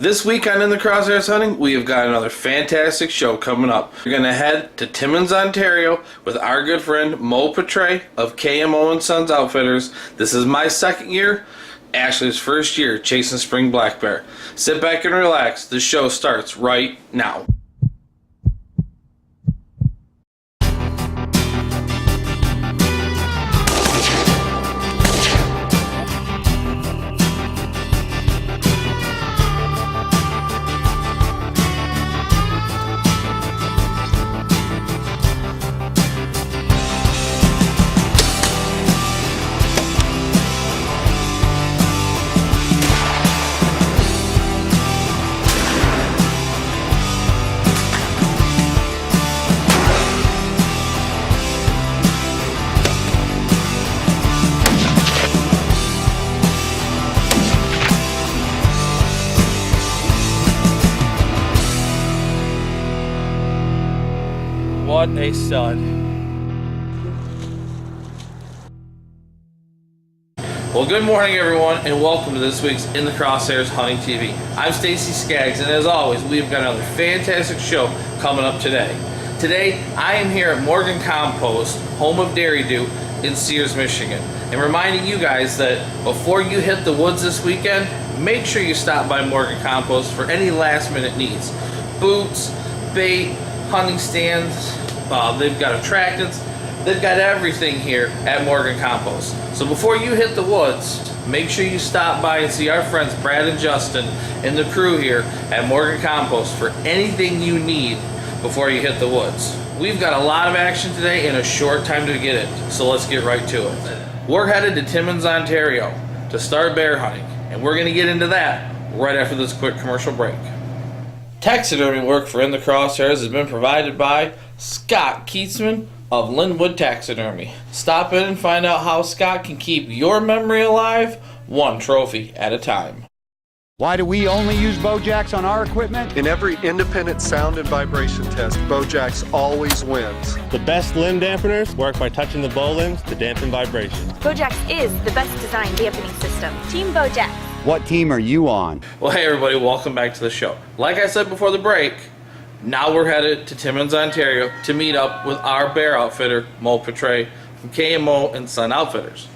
This week on In the Crosshairs Hunting, we have got another fantastic show coming up. We're going to head to Timmins, Ontario with our good friend Mo Petray of KMO & Sons Outfitters. This is my second year, Ashley's first year chasing spring black bear. Sit back and relax. The show starts right now. What a stud. Well, good morning, everyone, and welcome to this week's In the Crosshairs Hunting TV. I'm Stacy Skaggs, and as always, we've got another fantastic show coming up today. Today, I am here at Morgan Compost, home of Dairy Dew in Sears, Michigan, and reminding you guys that before you hit the woods this weekend, make sure you stop by Morgan Compost for any last-minute needs. Boots, bait, hunting stands, they've got attractants, they've got everything here at Morgan Compost. So before you hit the woods, make sure you stop by and see our friends Brad and Justin and the crew here at Morgan Compost for anything you need before you hit the woods. We've got a lot of action today in a short time to get it, so let's get right to it. We're headed to Timmins, Ontario to start bear hunting, and we're going to get into that right after this quick commercial break. Taxidermy work for In the Crosshairs has been provided by Scott Keatsman of Linwood Taxidermy. Stop in and find out how Scott can keep your memory alive, one trophy at a time. Why do we only use Bojacks on our equipment? In every independent sound and vibration test, Bojacks always wins. The best limb dampeners work by touching the bow limbs to dampen vibrations. Bojacks is the best designed dampening system. Team Bojacks. What team are you on? Well, hey everybody, welcome back to the show. Like I said before the break, now we're headed to Timmins, Ontario to meet up with our bear outfitter, Mo Petray from KMO & Son Outfitters.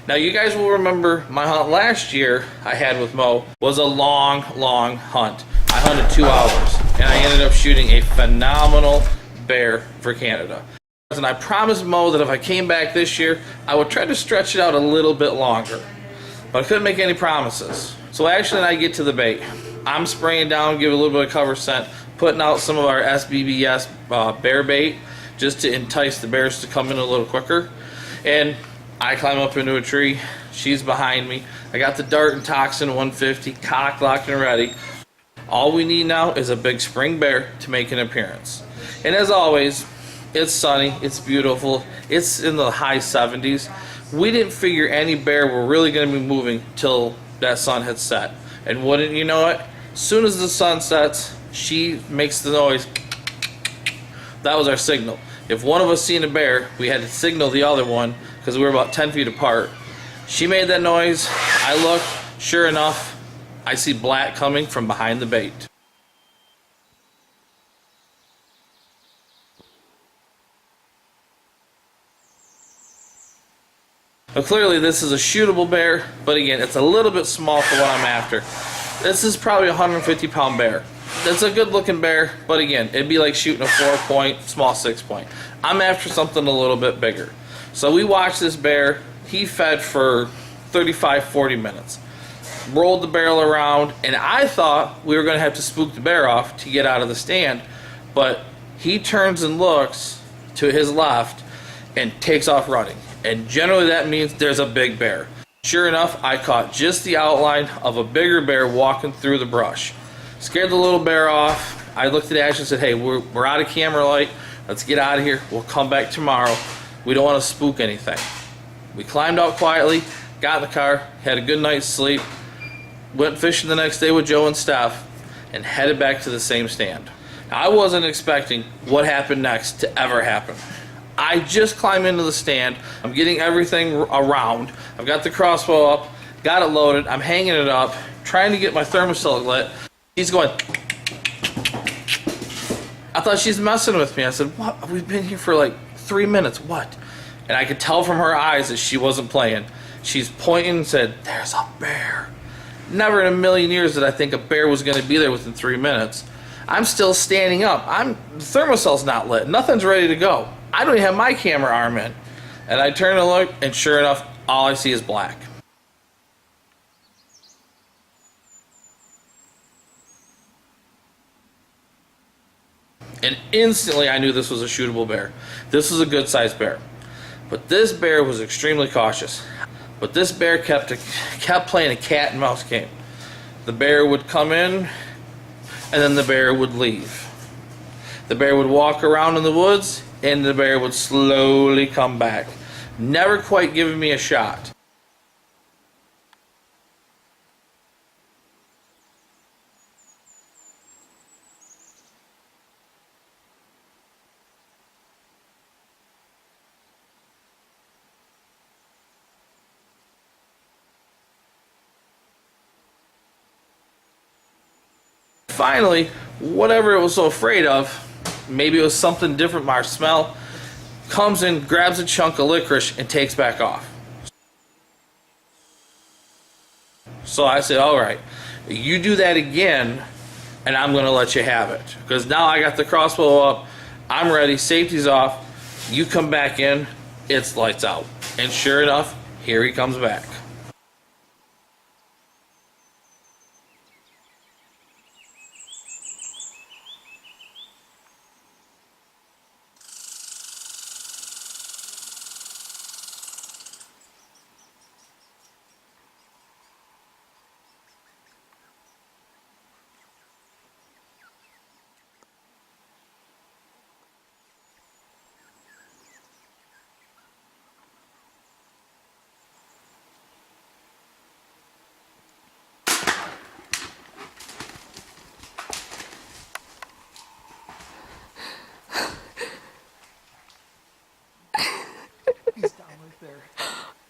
Now you guys will remember my hunt last year I had with Mo was a long hunt. I hunted 2 hours and I ended up shooting a phenomenal bear for Canada. And I promised Mo that if I came back this year, I would try to stretch it out a little bit longer. But I couldn't make any promises. So Ashley and I get to the bait. I'm spraying down, give it a little bit of cover scent, putting out some of our SBBS bear bait just to entice the bears to come in a little quicker. And I climb up into a tree. She's behind me. I got the Dart and Toxin 150 cocked, locked, and ready. All we need now is a big spring bear to make an appearance. And as always, it's sunny, it's beautiful, it's in the high 70s. We didn't figure any bear were really going to be moving till that sun had set. And wouldn't you know it, as soon as the sun sets, she makes the noise. That was our signal. If one of us seen a bear, we had to signal the other one because we were about 10 feet apart. She made that noise. I look, sure enough, I see black coming from behind the bait. Now clearly this is a shootable bear, but again, it's a little bit small for what I'm after. This is probably a 150-pound bear. That's a good looking bear, but again, it'd be like shooting a 4-point, small 6-point. I'm after something a little bit bigger. So we watched this bear. He fed for 35-40 minutes. Rolled the barrel around, and I thought we were going to have to spook the bear off to get out of the stand, but he turns and looks to his left and takes off running. And generally that means there's a big bear. Sure enough, I caught just the outline of a bigger bear walking through the brush. Scared the little bear off. I looked at Ash and said, hey, we're out of camera light. Let's get out of here. We'll come back tomorrow. We don't want to spook anything. We climbed out quietly, got in the car, had a good night's sleep, went fishing the next day with Joe and Steph, and headed back to the same stand. Now, I wasn't expecting what happened next to ever happen. I just climb into the stand. I'm getting everything around. I've got the crossbow up, got it loaded. I'm hanging it up, trying to get my thermostat lit. He's going. I thought she's messing with me. I said, what? We've been here for like 3 minutes. What? And I could tell from her eyes that she wasn't playing. She's pointing and said, there's a bear. Never in a million years did I think a bear was going to be there within 3 minutes. I'm still standing up. The thermocell's not lit. Nothing's ready to go. I don't even have my camera arm in. And I turn to look, and sure enough, all I see is black. And instantly I knew this was a shootable bear. This was a good sized bear. But this bear was extremely cautious. But this bear kept playing a cat and mouse game. The bear would come in, and then the bear would leave. The bear would walk around in the woods, and the bear would slowly come back. Never quite giving me a shot. Finally, whatever it was so afraid of, maybe it was something different from our smell, comes in, grabs a chunk of licorice, and takes back off. So I said, all right, you do that again, and I'm going to let you have it. Because now I got the crossbow up, I'm ready, safety's off, you come back in, it's lights out. And sure enough, here he comes back.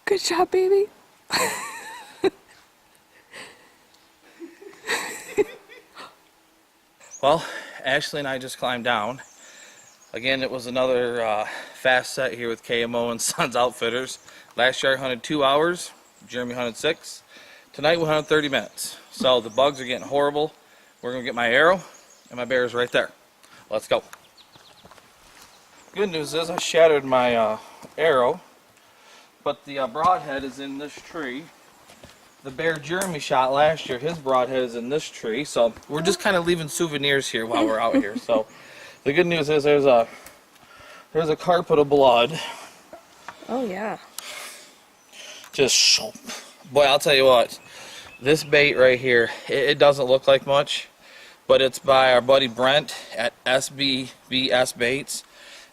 Good job, baby. Well, Ashley and I just climbed down. Again, it was another fast set here with KMO and Sons Outfitters. Last year I hunted 2 hours. Jeremy hunted 6. Tonight we hunted 30 minutes. So the bugs are getting horrible. We're going to get my arrow, and my bear is right there. Let's go. Good news is I shattered my arrow, but the broadhead is in this tree. The bear Jeremy shot last year, his broadhead is in this tree. So we're just kind of leaving souvenirs here while we're out here. So the good news is there's a carpet of blood. Oh yeah. Just, boy, I'll tell you what. This bait right here, it doesn't look like much, but it's by our buddy Brent at SBBS Baits.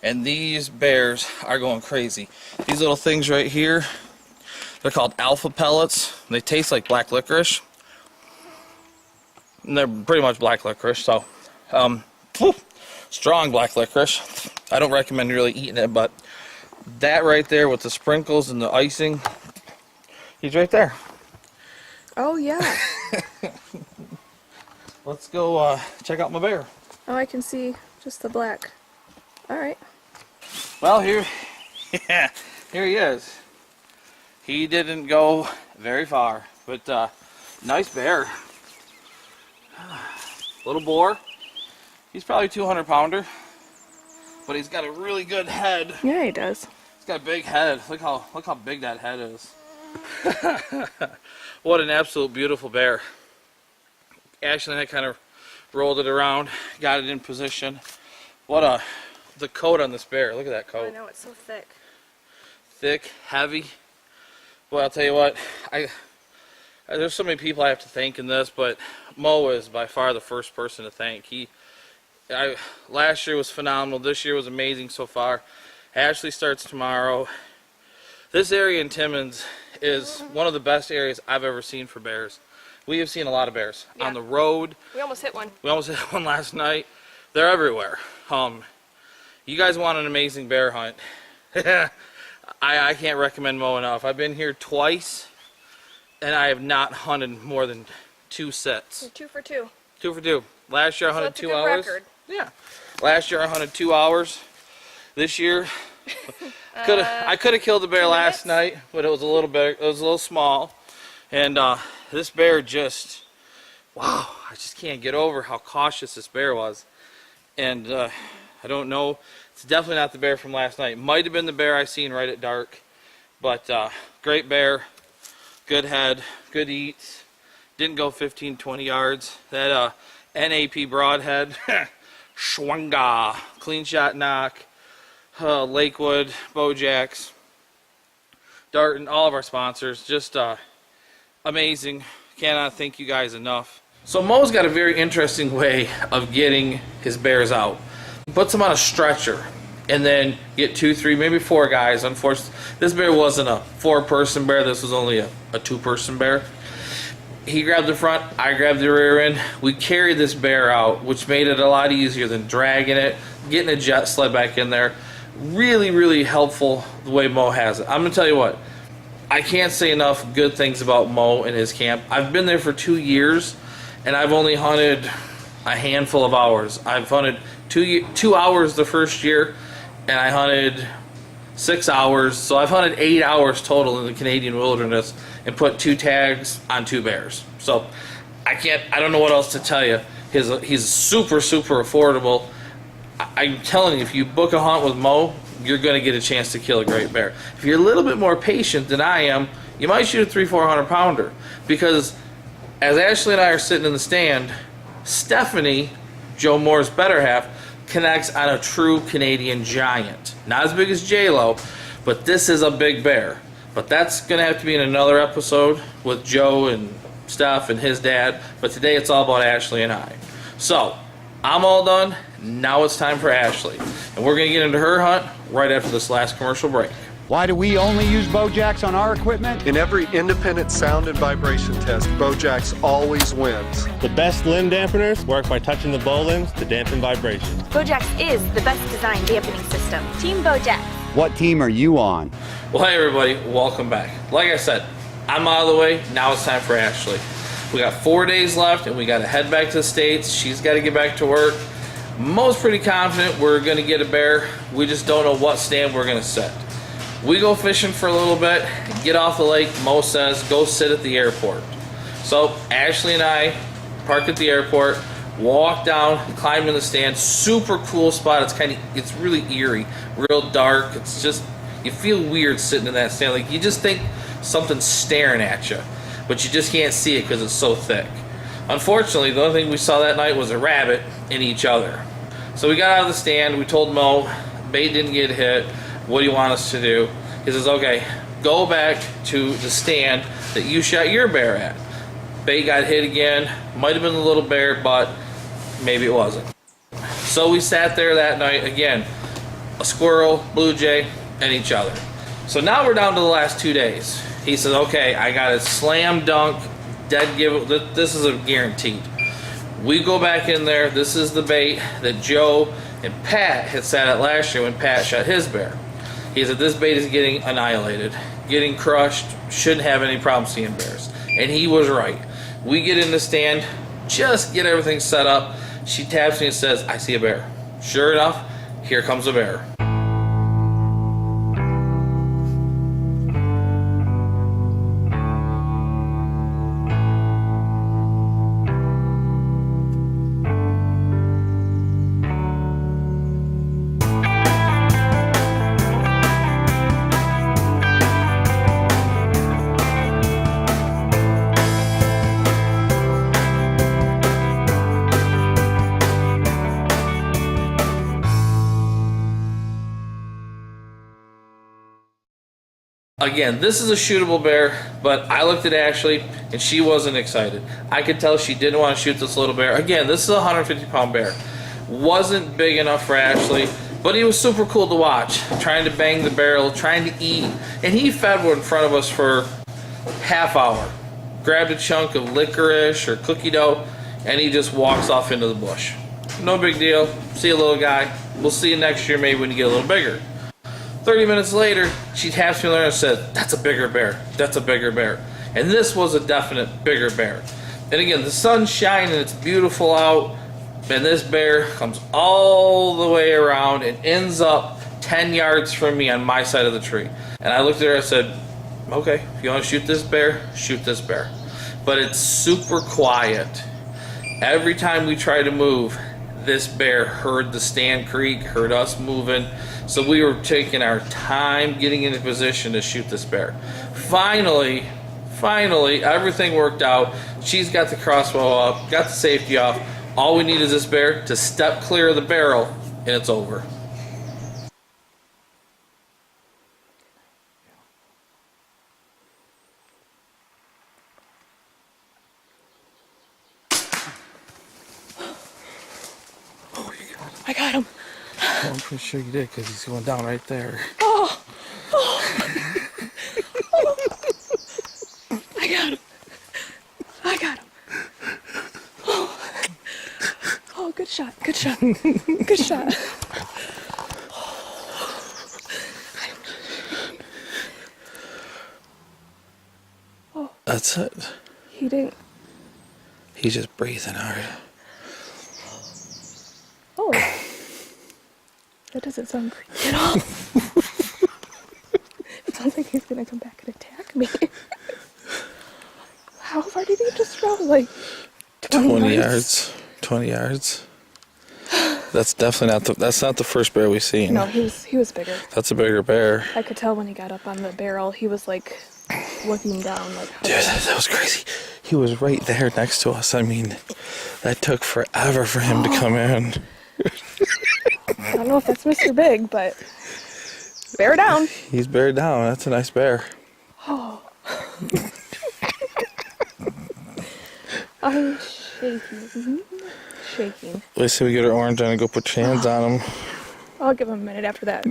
And these bears are going crazy. These little things right here, they're called alpha pellets. They taste like black licorice. And they're pretty much black licorice, so strong black licorice. I don't recommend really eating it, but that right there with the sprinkles and the icing, he's right there. Oh yeah. Let's go check out my bear. Oh, I can see just the black. All right. Well, here he is. He didn't go very far, but nice bear. Little boar. He's probably 200 pounder, but he's got a really good head. Yeah, he does. He's got a big head. Look how big that head is. What an absolute beautiful bear. Ashley and I kind of rolled it around, got it in position. The coat on this bear. Look at that coat. I know, it's so thick. Thick, heavy. Well, I'll tell you what, there's so many people I have to thank in this, but Mo is by far the first person to thank. Last year was phenomenal. This year was amazing so far. Ashley starts tomorrow. This area in Timmins is one of the best areas I've ever seen for bears. We have seen a lot of bears on the road. We almost hit one. We almost hit one last night. They're everywhere. You guys want an amazing bear hunt. I can't recommend Mo enough. I've been here twice, and I have not hunted more than 2 sets. You're 2 for 2. 2 for 2. Last year I So hunted that's a 2 good hours. record. Yeah. Last year I hunted 2 hours. This year, I could have killed the bear 2 last minutes? night, but it was a little big. It was a little small, and this bear just, wow! I just can't get over how cautious this bear was, and I don't know. It's definitely not the bear from last night. Might have been the bear I seen right at dark, but great bear, good head, good eats. Didn't go 15, 20 yards. That NAP broadhead, Schwanga, clean shot knock. Lakewood, Bojacks, Darton, all of our sponsors, just amazing. Cannot thank you guys enough. So Mo's got a very interesting way of getting his bears out. He puts them on a stretcher and then get 2, 3, maybe 4 guys. Unfortunately, this bear wasn't a 4-person bear. This was only a 2-person bear. He grabbed the front, I grabbed the rear end. We carried this bear out, which made it a lot easier than dragging it, getting a jet sled back in there. Really, really helpful the way Mo has it. I'm going to tell you what, I can't say enough good things about Mo and his camp. I've been there for 2 years, and I've only hunted a handful of hours. I've hunted 2 hours the first year, and I hunted 6 hours. So I've hunted 8 hours total in the Canadian wilderness and put 2 tags on 2 bears. So I don't know what else to tell you. He's super, super affordable. I'm telling you, if you book a hunt with Mo, you're going to get a chance to kill a great bear. If you're a little bit more patient than I am, you might shoot a 300-400 pounder. Because as Ashley and I are sitting in the stand, Stephanie, Joe Moore's better half, connects on a true Canadian giant. Not as big as J-Lo, but this is a big bear. But that's going to have to be in another episode with Joe and Steph and his dad. But today it's all about Ashley and I. So, I'm all done. Now it's time for Ashley. And we're going to get into her hunt right after this last commercial break. Why do we only use Bojacks on our equipment? In every independent sound and vibration test, Bojacks always wins. The best limb dampeners work by touching the bow limbs to dampen vibrations. Bojacks is the best designed dampening system. Team Bojacks. What team are you on? Well, hey everybody, welcome back. Like I said, I'm out of the way. Now it's time for Ashley. We got 4 days left, and we got to head back to the States. She's got to get back to work. Mo's pretty confident we're going to get a bear. We just don't know what stand we're going to set. We go fishing for a little bit, get off the lake. Mo says, go sit at the airport. So Ashley and I park at the airport, walk down, climb in the stand. Super cool spot. It's really eerie, real dark. It's just, you feel weird sitting in that stand. Like you just think something's staring at you, but you just can't see it because it's so thick. Unfortunately, the only thing we saw that night was a rabbit in each other. So we got out of the stand. We told Mo, bait didn't get hit. What do you want us to do? He says, okay, go back to the stand that you shot your bear at. Bait got hit again. Might have been a little bear, but maybe it wasn't. So we sat there that night again. A squirrel, blue jay, and each other. So now we're down to the last 2 days. He says, okay, I got a slam dunk, dead give. This is a guaranteed. We go back in there. This is the bait that Joe and Pat had sat at last year when Pat shot his bear. He said, this bait is getting annihilated, getting crushed, shouldn't have any problem seeing bears. And he was right. We get in the stand, just get everything set up. She taps me and says, I see a bear. Sure enough, here comes a bear. Again, this is a shootable bear, but I looked at Ashley and she wasn't excited. I could tell she didn't want to shoot this little bear. Again, this is a 150-pound bear. Wasn't big enough for Ashley, but he was super cool to watch. Trying to bang the barrel, trying to eat. And he fed one in front of us for half hour. Grabbed a chunk of licorice or cookie dough, and he just walks off into the bush. No big deal. See you, little guy. We'll see you next year maybe when you get a little bigger. 30 minutes later, she taps me on the arm and said, that's a bigger bear. That's a bigger bear. And this was a definite bigger bear. And again, the sun's shining, it's beautiful out, and this bear comes all the way around and ends up 10 yards from me on my side of the tree. And I looked at her, I said, okay, if you want to shoot this bear, shoot this bear. But it's super quiet. Every time we try to move, this bear heard the stand creak, heard us moving. So we were taking our time getting into position to shoot this bear. Finally, everything worked out. She's got the crossbow up, got the safety off. All we need is this bear to step clear of the barrel, and it's over. I got him. Well, I'm pretty sure you did because he's going down right there. Oh. I got him. I got him. Oh, good shot. Good shot. Good shot. Oh. That's it. He didn't. He's just breathing hard. Oh. That doesn't sound creepy at all. It sounds like he's gonna come back and attack me. How far did he just throw? Like 20 yards? 20 yards. That's definitely not the. That's not the first bear we've seen. No, he was bigger. That's a bigger bear. I could tell when he got up on the barrel. He was like looking down, like. Dude, that was crazy. He was right there next to us. I mean, that took forever for him to come in. I don't know if that's Mr. Big, but bear down. He's bear down. That's a nice bear. Oh. I'm shaking. Shaking. Let's see, we get our orange on and go put your hands on him. I'll give him a minute after that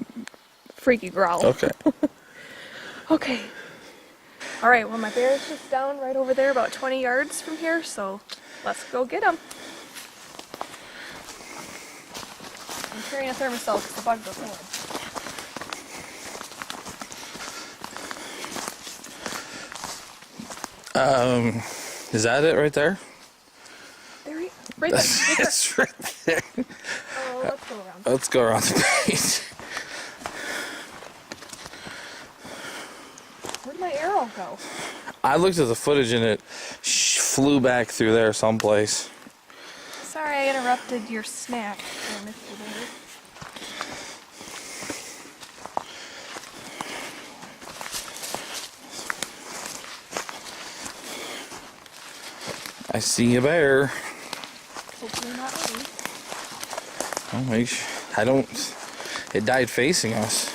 freaky growl. Okay. Okay. All right, well, my bear is just down right over there, about 20 yards from here, so let's go get him. I'm carrying a thermosol because the bugs are forward. Is that it right there? There he is. Right there. Right there. It's right there. Oh, let's go around. Let's go around the page. Where'd my arrow go? I looked at the footage and it flew back through there someplace. Sorry I interrupted your snack there, Mr. Bear. I see a bear. Hopefully not ready. Oh my! I don't. It died facing us.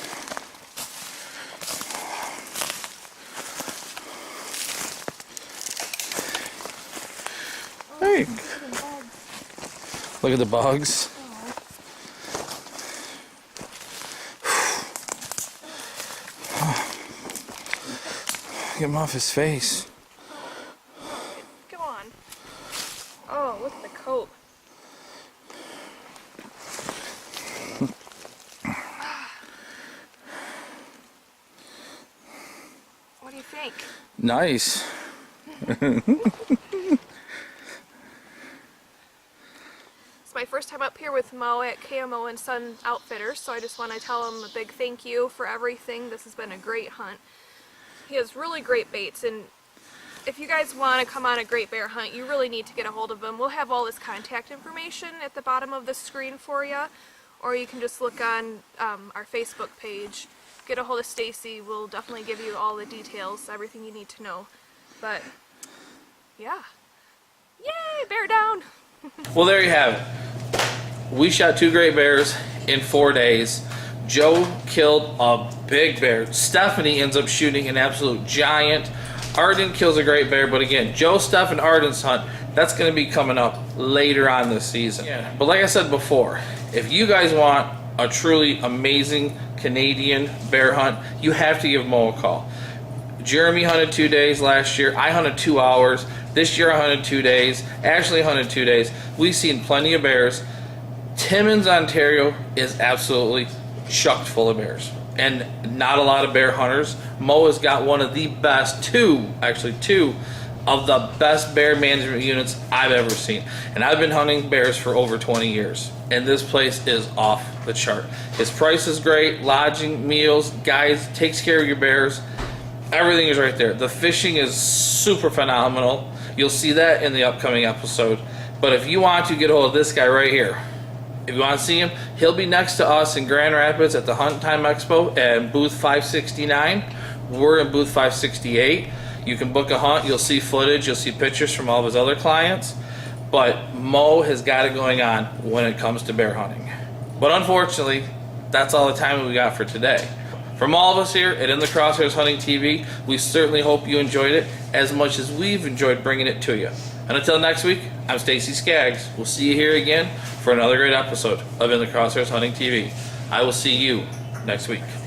Hey! Look at the bugs. Get him off his face. Come on. Oh, look at the coat. What do you think? Nice. It's my first time up here with Mo at KMO and Son Outfitters, so I just want to tell him a big thank you for everything. This has been a great hunt. He has really great baits, and if you guys want to come on a great bear hunt, you really need to get a hold of him. We'll have all his contact information at the bottom of the screen for you, or you can just look on our Facebook page. Get a hold of Stacy. We'll definitely give you all the details, everything you need to know. But yeah, yay, bear down. Well, there you have it. We shot 2 great bears in 4 days. Joe killed a big bear. Stephanie ends up shooting an absolute giant. Arden kills a great bear, but again, Joe, Steph, and Arden's hunt, that's going to be coming up later on this season. Yeah. But like I said before, if you guys want a truly amazing Canadian bear hunt, you have to give Mo a call. Jeremy hunted 2 days last year. I hunted 2 hours. This year I hunted 2 days. Ashley hunted 2 days. We've seen plenty of bears. Timmins, Ontario is absolutely chucked full of bears. And not a lot of bear hunters. Mo has got one of the best, two of the best bear management units I've ever seen. And I've been hunting bears for over 20 years. And this place is off the chart. His price is great, lodging, meals, guides, takes care of your bears. Everything is right there. The fishing is super phenomenal. You'll see that in the upcoming episode. But if you want to get a hold of this guy right here, if you want to see him, he'll be next to us in Grand Rapids at the Hunt Time Expo at booth 569. We're in booth 568. You can book a hunt. You'll see footage. You'll see pictures from all of his other clients. But Mo has got it going on when it comes to bear hunting. But unfortunately, that's all the time we got for today. From all of us here at In the Crosshairs Hunting TV, we certainly hope you enjoyed it as much as we've enjoyed bringing it to you. And until next week, I'm Stacy Skaggs. We'll see you here again for another great episode of In the Crosshairs Hunting TV. I will see you next week.